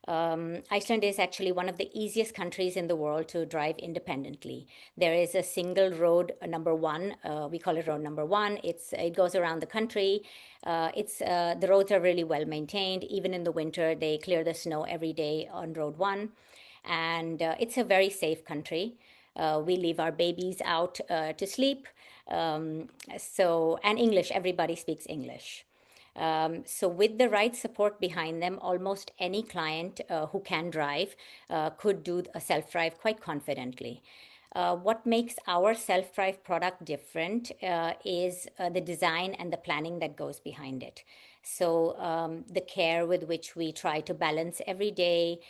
Iceland is actually one of the easiest countries in the world to drive independently. There is a single road, number one. We call it road number one. It goes around the country. The roads are really well maintained. Even in the winter, they clear the snow every day on road one. And it's a very safe country. We leave our babies out to sleep. And English, everybody speaks English. So with the right support behind them, almost any client who can drive could do a self-drive quite confidently. What makes our self-drive product different is the design and the planning that goes behind it. So the care with which we try to balance every day,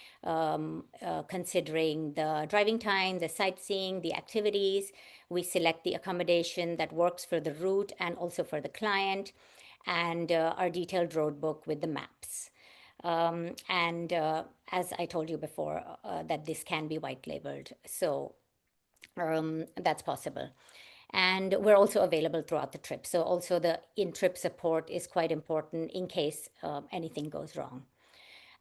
considering the driving time, the sightseeing, the activities. We select the accommodation that works for the route and also for the client, and our detailed road book with the maps. As I told you before, that this can be white labeled. So that's possible. And we're also available throughout the trip. So also the in-trip support is quite important in case anything goes wrong.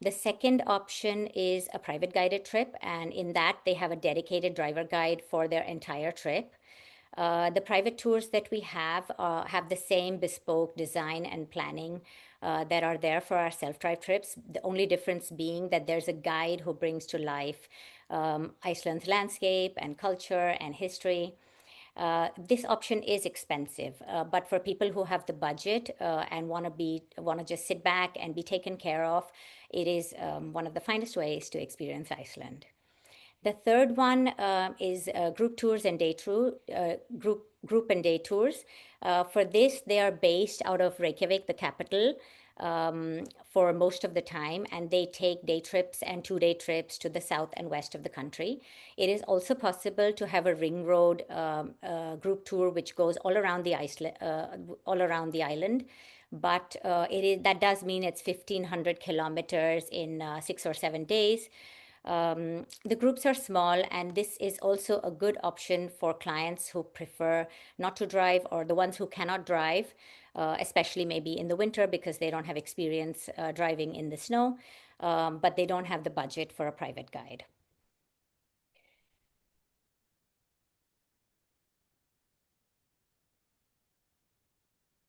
The second option is a private guided trip. And in that, they have a dedicated driver guide for their entire trip. The private tours that we have the same bespoke design and planning that are there for our self-drive trips. The only difference being that there's a guide who brings to life Iceland's landscape and culture and history. This option is expensive, but for people who have the budget and want to just sit back and be taken care of, it is one of the finest ways to experience Iceland. The third one is group tours and group and day tours. For this, they are based out of Reykjavik, the capital, for most of the time, and they take day trips and 2-day trips to the south and west of the country. It is also possible to have a ring road group tour which goes all around the island. But that does mean it's 1,500 kilometers in 6 or 7 days. The groups are small, and this is also a good option for clients who prefer not to drive, or the ones who cannot drive, especially maybe in the winter because they don't have experience driving in the snow, but they don't have the budget for a private guide.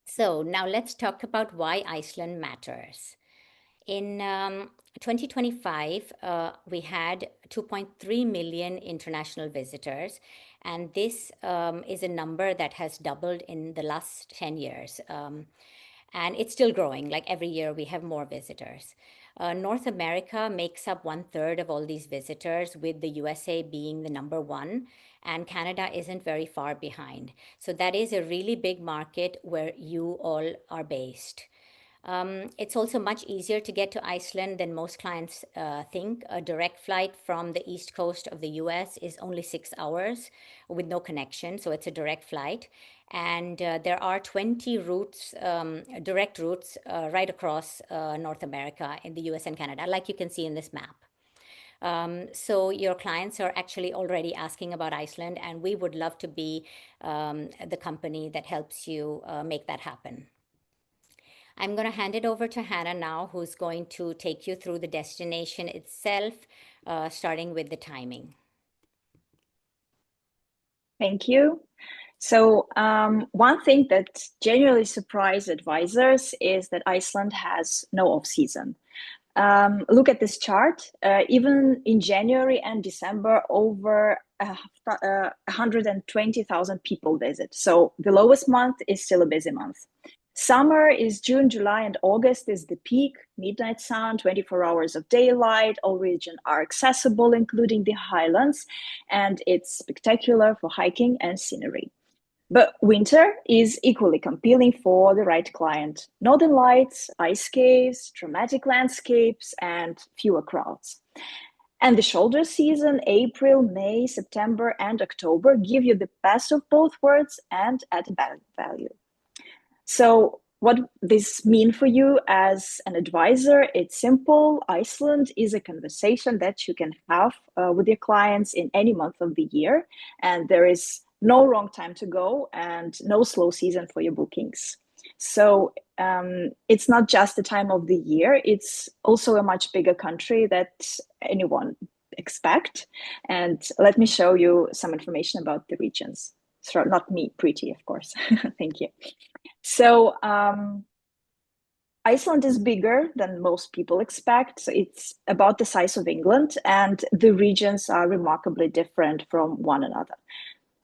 So now let's talk about why Iceland matters. In 2025, we had 2.3 million international visitors, and this is a number that has doubled in the last 10 years. And it's still growing, like every year we have more visitors. North America makes up 1/3 of all these visitors, with the USA being the number one, and Canada isn't very far behind. So that is a really big market where you all are based. It's also much easier to get to Iceland than most clients think. A direct flight from the east coast of the US is only 6 hours with no connection, so it's a direct flight. And there are 20 routes, direct routes, right across North America in the US and Canada, like you can see in this map. So your clients are actually already asking about Iceland, and we would love to be the company that helps you make that happen. I'm going to hand it over to Hannah now, who's going to take you through the destination itself, starting with the timing. Thank you. So one thing that genuinely surprised advisors is that Iceland has no off-season. Look at this chart. Even in January and December, over 120,000 people visit. So the lowest month is still a busy month. Summer is June, July, and August is the peak. Midnight sun, 24 hours of daylight. All regions are accessible, including the highlands, and it's spectacular for hiking and scenery. But winter is equally compelling for the right client. Northern lights, ice caves, dramatic landscapes, and fewer crowds. And the shoulder season, April, May, September, and October, give you the best of both worlds and at a better value. So what this mean for you as an advisor? It's simple. Iceland is a conversation that you can have with your clients in any month of the year. And there is no wrong time to go and no slow season for your bookings. So it's not just the time of the year. It's also a much bigger country that anyone expect. And let me show you some information about the regions. So not me, Pretty, of course. Thank you. So Iceland is bigger than most people expect. So it's about the size of England, and the regions are remarkably different from one another.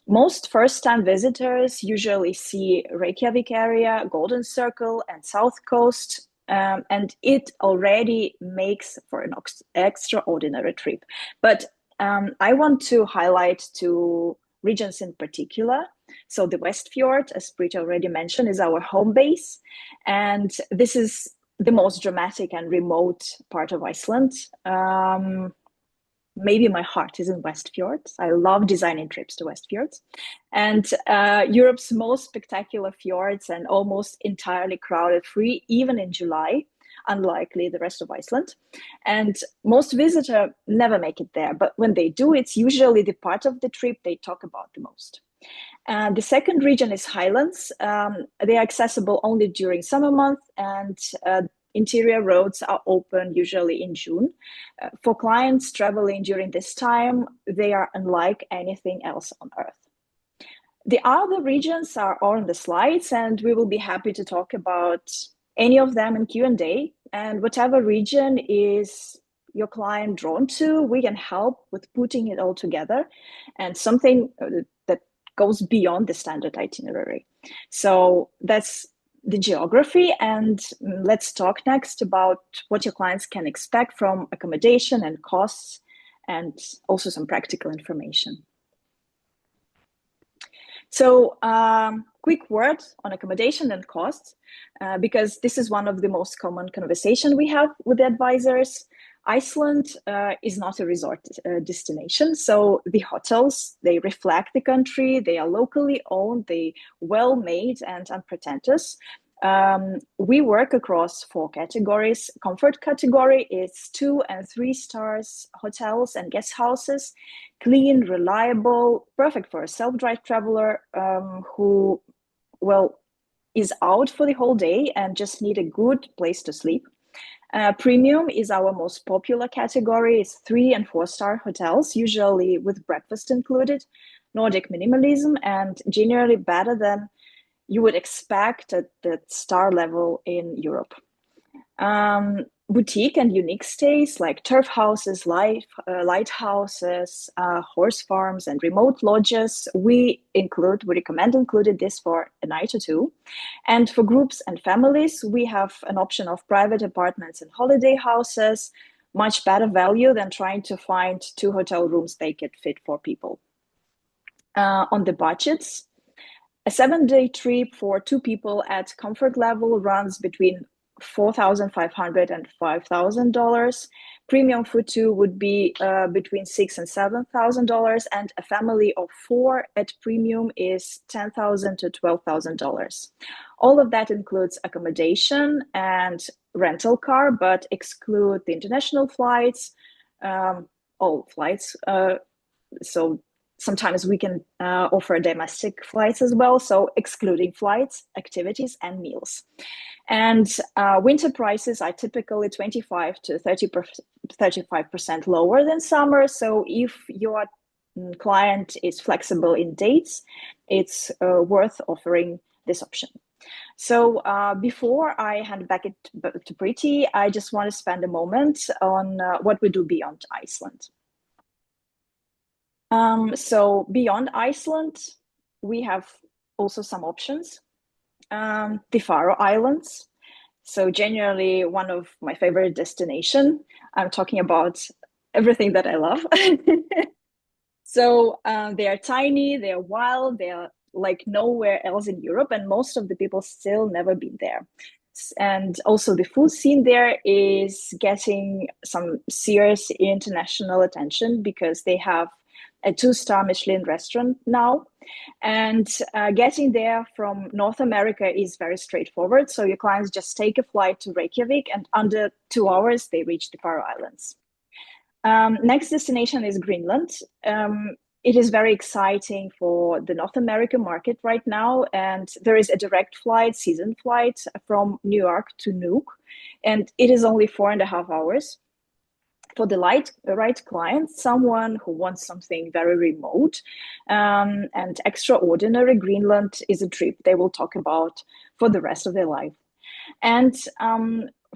Most first-time visitors usually see Reykjavik area, Golden Circle, and South Coast, and it already makes for an extraordinary trip. But I want to highlight two regions in particular. So the West Fjord, as Britta already mentioned, is our home base. And this is the most dramatic and remote part of Iceland. Maybe my heart is in West Fjords. I love designing trips to West Fjords. And Europe's most spectacular fjords and almost entirely crowded free, even in July, unlikely the rest of Iceland. And most visitors never make it there. But when they do, it's usually the part of the trip they talk about the most. And the second region is highlands. They are accessible only during summer months, and interior roads are open usually in June. For clients traveling during this time, they are unlike anything else on Earth. The other regions are on the slides, and we will be happy to talk about any of them in Q&A. And whatever region is your client drawn to, we can help with putting it all together and something that goes beyond the standard itinerary. So that's the geography, and let's talk next about what your clients can expect from accommodation and costs, and also some practical information. So quick word on accommodation and costs, because this is one of the most common conversation we have with the advisors. Iceland is not a resort destination, so the hotels, they reflect the country, they are locally owned, they well-made and unpretentious. We work across 4 categories. Comfort category is 2 and 3 stars hotels and guest houses, clean, reliable, perfect for a self-drive traveler who, well, is out for the whole day and just need a good place to sleep. Premium is our most popular category. It's 3 and 4 star hotels, usually with breakfast included, Nordic minimalism, and generally better than you would expect at the star level in Europe. Boutique and unique stays like turf houses, lighthouses, horse farms, and remote lodges, we recommend including this for a night or two. And for groups and families, we have an option of private apartments and holiday houses, much better value than trying to find 2 hotel rooms they could fit 4 people. On the budgets, a 7-day trip for 2 people at comfort level runs between $4,500 and $5,000. Premium for 2 would be between $6,000 and $7,000, and a family of 4 at premium is $10,000 to $12,000. All of that includes accommodation and rental car, but exclude the international flights, all flights. So sometimes we can offer domestic flights as well, so excluding flights, activities, and meals. And winter prices are typically 25 to 35% lower than summer. So if your client is flexible in dates, it's worth offering this option. So before I hand back it to Preeti, I just want to spend a moment on what we do beyond Iceland. So beyond Iceland, we have also some options. The Faroe Islands. So generally one of my favorite destination. I'm talking about everything that I love. So they are tiny, they are wild, they are like nowhere else in Europe, and most of the people still never been there. And also the food scene there is getting some serious international attention because they have a 2-star Michelin restaurant now. And getting there from North America is very straightforward. So your clients just take a flight to Reykjavik, and under 2 hours, they reach the Faroe Islands. Next destination is Greenland. It is very exciting for the North American market right now. And there is a direct flight, season flight from New York to Nuuk. And it is only 4.5 hours. For the right client, someone who wants something very remote and extraordinary, Greenland is a trip they will talk about for the rest of their life. And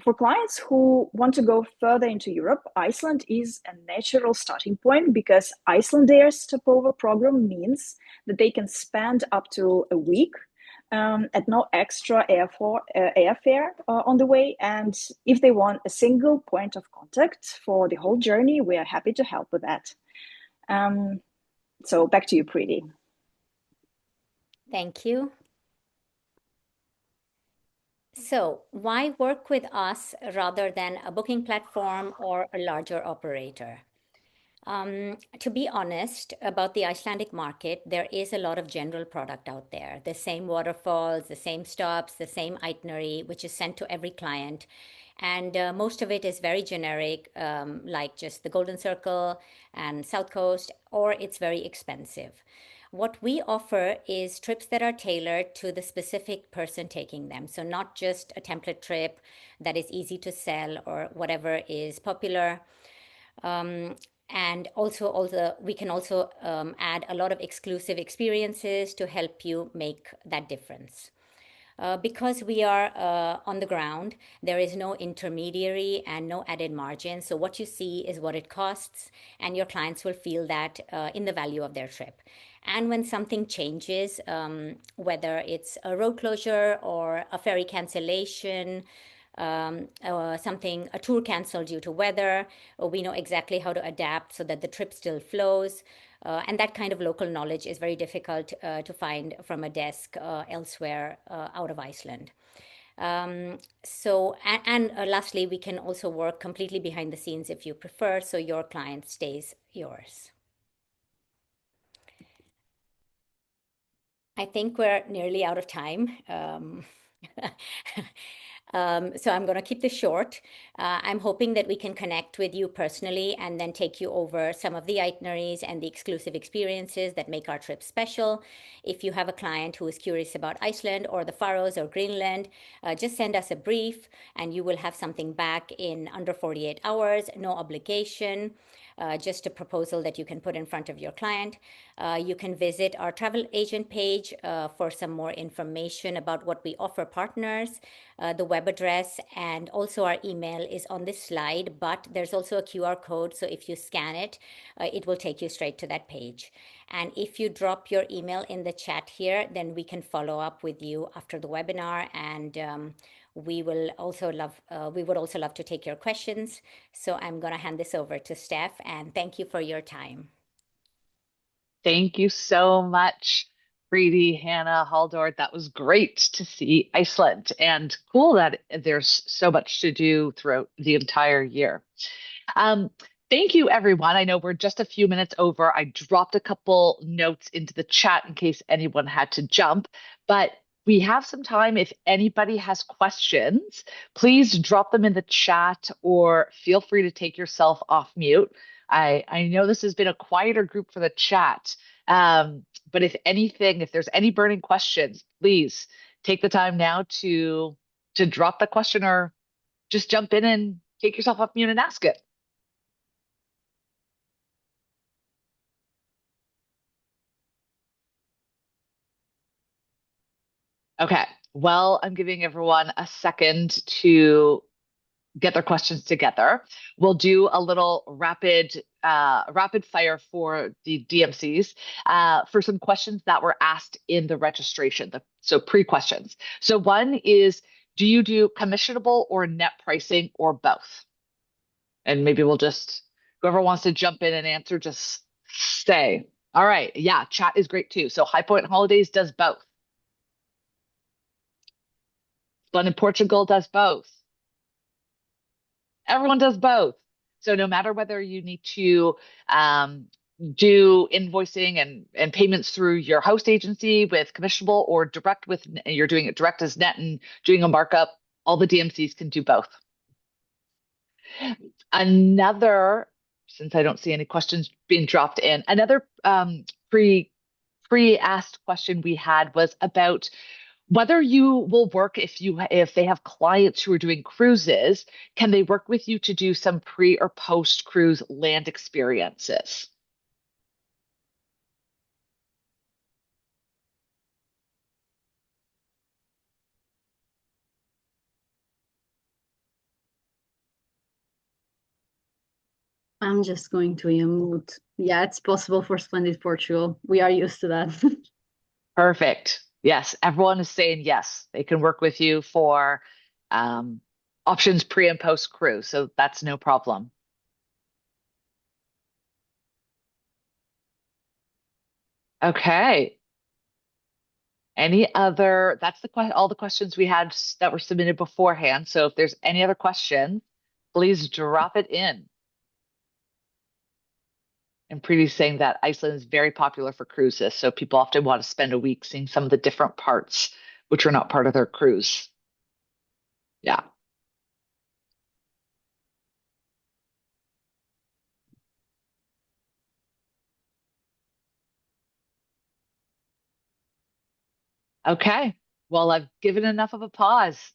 for clients who want to go further into Europe, Iceland is a natural starting point because Icelanders stopover program means that they can spend up to a week at no extra airfare on the way. And if they want a single point of contact for the whole journey, we are happy to help with that. So back to you, Preeti. Thank you. So why work with us rather than a booking platform or a larger operator? To be honest about the Icelandic market, there is a lot of general product out there. The same waterfalls, the same stops, the same itinerary, which is sent to every client. And most of it is very generic, like just the Golden Circle and South Coast, or it's very expensive. What we offer is trips that are tailored to the specific person taking them. So not just a template trip that is easy to sell or whatever is popular. And also we can also add a lot of exclusive experiences to help you make that difference. Because we are on the ground, there is no intermediary and no added margin. So what you see is what it costs, and your clients will feel that in the value of their trip. And when something changes, whether it's a road closure or a ferry cancellation, a tour canceled due to weather, we know exactly how to adapt so that the trip still flows. And that kind of local knowledge is very difficult to find from a desk elsewhere out of Iceland. Lastly, we can also work completely behind the scenes if you prefer, so your client stays yours. I think we're nearly out of time. So I'm going to keep this short. I'm hoping that we can connect with you personally and then take you over some of the itineraries and the exclusive experiences that make our trip special. If you have a client who is curious about Iceland or the Faroes or Greenland, just send us a brief and you will have something back in under 48 hours, no obligation. Just a proposal that you can put in front of your client. You can visit our travel agent page for some more information about what we offer partners. The web address and also our email is on this slide, but there's also a QR code. So if you scan it, it will take you straight to that page. And if you drop your email in the chat here, then we can follow up with you after the webinar, and we would also love to take your questions. So I'm going to hand this over to Steph, and thank you for your time. Thank you so much, Preeti, Hannah, Halldor. That was great to see Iceland, and cool that there's so much to do throughout the entire year. Thank you, everyone. I know we're just a few minutes over. I dropped a couple notes into the chat in case anyone had to jump, but we have some time. If anybody has questions, please drop them in the chat or feel free to take yourself off mute. I know this has been a quieter group for the chat, but if there's any burning questions, please take the time now to drop the question or just jump in and take yourself off mute and ask it. Okay. Well, I'm giving everyone a second to get their questions together. We'll do a little rapid fire for the DMCs for some questions that were asked in the registration. So pre-questions. So one is, do you do commissionable or net pricing or both? And maybe whoever wants to jump in and answer, just say. All right. Yeah, chat is great too. So High Point Holidays does both. Splendid Portugal does both. Everyone does both. So no matter whether you need to do invoicing and payments through your host agency with commissionable or you're doing it direct as net and doing a markup, all the DMCs can do both. Since I don't see any questions being dropped in, another pre-asked question we had was about whether you will work if they have clients who are doing cruises, can they work with you to do some pre or post cruise land experiences? I'm just going to emote. Yeah, it's possible for Splendid Portugal. We are used to that. Perfect. Yes, everyone is saying yes. They can work with you for options pre and post cruise, so that's no problem. Okay. That's all the questions we had that were submitted beforehand. So if there's any other questions, please drop it in. And Preeti's saying that Iceland is very popular for cruises, so people often want to spend a week seeing some of the different parts which are not part of their cruise. Yeah. Okay. Well, I've given enough of a pause.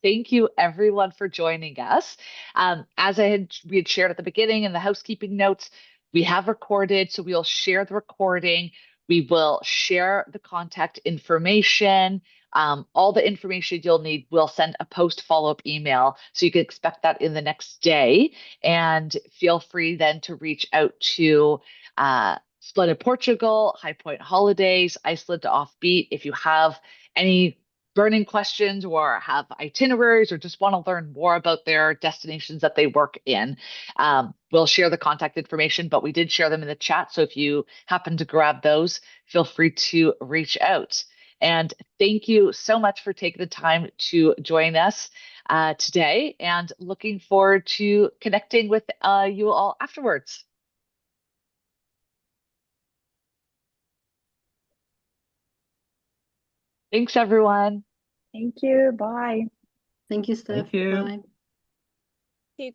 Thank you, everyone, for joining us. As we had shared at the beginning in the housekeeping notes, we have recorded, so we'll share the recording. We will share the contact information. All the information you'll need. We'll send a post follow-up email, so you can expect that in the next day. And feel free then to reach out to Splendid Portugal, High Point Holidays, Iceland Offbeat if you have any burning questions or have itineraries or just want to learn more about their destinations that they work in. We'll share the contact information, but we did share them in the chat. So if you happen to grab those, feel free to reach out. And thank you so much for taking the time to join us today, and looking forward to connecting with you all afterwards. Thanks, everyone. Thank you. Bye. Thank you, Steph. Thank you. Bye. You.